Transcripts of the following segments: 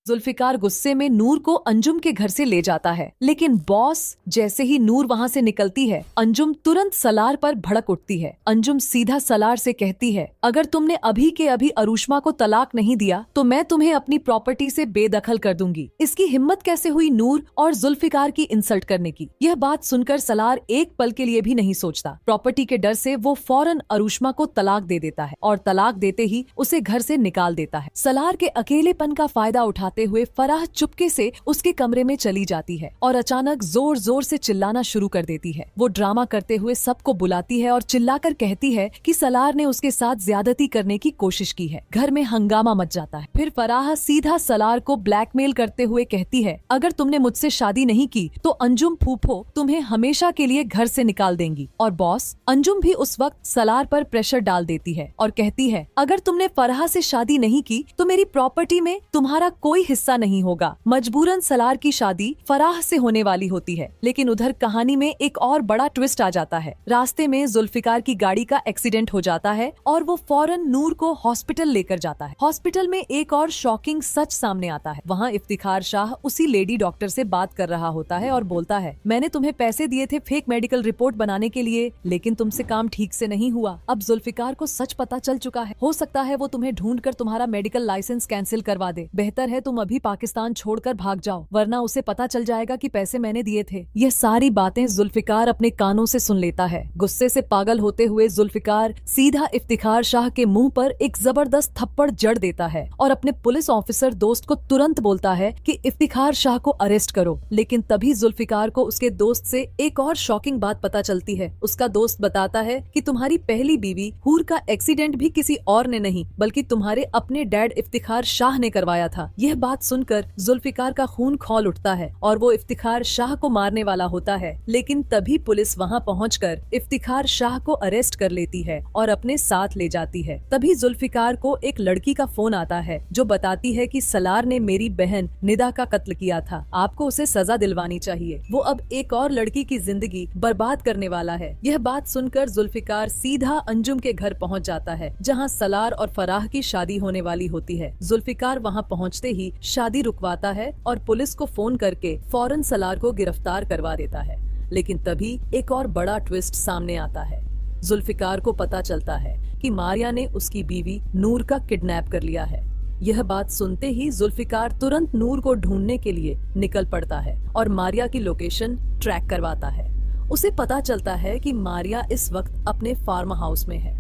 जुल्फिकार गुस्से में नूर को अंजुम के घर से ले जाता है, लेकिन बॉस जैसे ही नूर वहाँ से निकलती है, अंजुम तुरंत सलार पर भड़क उठती है। अंजुम सीधा सलार से कहती है, अगर तुमने अभी के अभी अरुष्मा को तलाक नहीं दिया तो मैं तुम्हें अपनी प्रॉपर्टी से बेदखल कर दूंगी। इसकी हिम्मत कैसे हुई नूर और जुल्फिकार की इंसल्ट करने की। यह बात सुनकर सलार एक पल के लिए भी नहीं सोचता। प्रॉपर्टी के डर से वो फौरन अरुष्मा को तलाक दे देता है और तलाक देते ही उसे घर से निकाल देता है। सलार के अकेलेपन का फायदा उठाते हुए फराह चुपके से उसके कमरे में चली जाती है और अचानक जोर जोर से चिल्लाना शुरू कर देती है। वो ड्रामा करते हुए सबको बुलाती है और चिल्लाकर कहती है कि सलार ने उसके साथ ज्यादती करने की कोशिश की है। घर में हंगामा मच जाता है। फिर फराह सीधा सलार को ब्लैकमेल करते हुए कहती है, अगर तुमने मुझसे शादी नहीं की तो अंजुम फूफो तुम्हें हमेशा के लिए घर से निकाल देंगी। और बॉस अंजुम भी उस वक्त सलार पर प्रेशर डाल देती है और कहती है, अगर तुमने फराह से शादी नहीं की तो मेरी प्रॉपर्टी में तुम्हारा कोई हिस्सा नहीं होगा। मजबूरन सलार की शादी फराह से होने वाली होती है, लेकिन उधर कहानी में एक और बड़ा ट्विस्ट आ जाता है। रास्ते में जुल्फिकार की गाड़ी का एक्सीडेंट हो जाता है और वो फौरन नूर को हॉस्पिटल लेकर जाता है। हॉस्पिटल में एक और शॉकिंग सच सामने आता है। वहाँ इफ्तिखार शाह उसी लेडी डॉक्टर से बात कर रहा होता है और बोलता है, मैंने तुम्हें पैसे दिए थे फेक मेडिकल रिपोर्ट बनाने के लिए, लेकिन तुमसे काम ठीक से नहीं हुआ। अब जुल्फिकार को सच पता चल चुका है। हो सकता है वो तुम्हें ढूंढकर तुम्हारा मेडिकल लाइसेंस कैंसिल करवा दे। बेहतर है तुम अभी पाकिस्तान छोड़कर भाग जाओ, वरना उसे पता चल जाएगा कि पैसे मैंने दिए थे। यह सारी बातें जुल्फिकार अपने कानों से सुन लेता है। गुस्से से पागल होते हुए जुल्फिकार सीधा इफ्तिखार शाह के मुंह पर एक जबरदस्त थप्पड़ जड़ देता है और अपने पुलिस ऑफिसर दोस्त को तुरंत बोलता है कि इफ्तिखार शाह को अरेस्ट करो। लेकिन तभी जुल्फिकार को उसके दोस्त से एक और शॉकिंग बात पता चलती है। उसका दोस्त बताता है कि तुम्हारी पहली बीवी हूर का एक्सीडेंट भी किसी और ने नहीं बल्कि तुम्हारे अपने डैड इफ्तिखार शाह ने करवाया था। यह बात सुनकर जुल्फिकार का खून खौल उठता है और वो इफ्तिखार शाह को मारने वाला होता है, लेकिन तभी पुलिस वहाँ पहुंचकर इफ्तिखार शाह को अरेस्ट कर लेती है और अपने साथ ले जाती है। तभी जुल्फिकार को एक लड़की का फोन आता है जो बताती है कि सलार ने मेरी बहन निदा का कत्ल किया था, आपको उसे सजा दिलवानी चाहिए। वो अब एक और लड़की की जिंदगी बर्बाद करने वाला है। यह बात सुनकर जुल्फिकार सीधा अंजुम के घर पहुँच जाता है, जहाँ सलार और फराह की शादी होने वाली होती है। जुल्फिकार वहाँ पहुँचते ही शादी रुकवाता है और पुलिस को फोन करके फौरन सलार को गिरफ्तार करवा देता है। लेकिन तभी एक और बड़ा ट्विस्ट सामने आता है। जुल्फिकार को पता चलता है कि मारिया ने उसकी बीवी नूर का किडनैप कर लिया है। यह बात सुनते ही जुल्फिकार तुरंत नूर को ढूंढने के लिए निकल पड़ता है और मारिया की लोकेशन ट्रैक करवाता है। उसे पता चलता है कि मारिया इस वक्त अपने फार्म हाउस में है।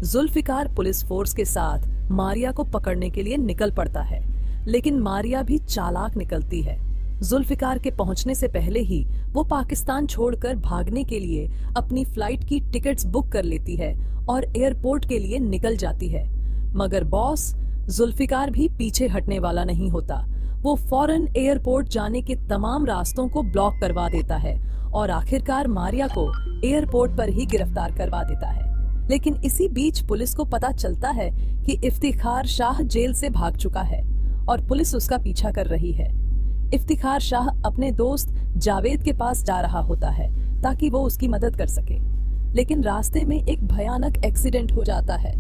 जुल्फिकार पुलिस फोर्स के साथ मारिया को पकड़ने के लिए निकल पड़ता है, लेकिन मारिया भी चालाक निकलती है। जुल्फिकार के पहुंचने से पहले ही वो पाकिस्तान छोड़कर भागने के लिए अपनी फ्लाइट की टिकट्स बुक कर लेती है और एयरपोर्ट के लिए निकल जाती है। मगर बॉस जुल्फिकार भी पीछे हटने वाला नहीं होता। वो फौरन एयरपोर्ट जाने के तमाम रास्तों को ब्लॉक करवा देता है और आखिरकार मारिया को एयरपोर्ट पर ही गिरफ्तार करवा देता है। लेकिन इसी बीच पुलिस को पता चलता है कि इफ्तिखार शाह जेल से भाग चुका है और पुलिस उसका पीछा कर रही है। इफ्तिखार शाह अपने दोस्त जावेद के पास जा रहा होता है ताकि वो उसकी मदद कर सके, लेकिन रास्ते में एक भयानक एक्सीडेंट हो जाता है।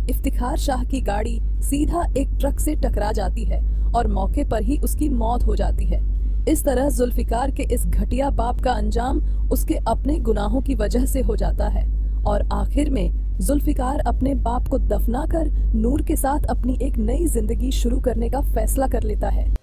इफ्तिखार शाह की गाड़ी सीधा एक ट्रक से टकरा जाती है और मौके पर ही उसकी मौत हो जाती है। इस तरह जुल्फिकार के इस घटिया पाप का अंजाम उसके अपने गुनाहों की वजह से हो जाता है और आखिर में जुल्फिकार अपने बाप को दफनाकर नूर के साथ अपनी एक नई जिंदगी शुरू करने का फैसला कर लेता है।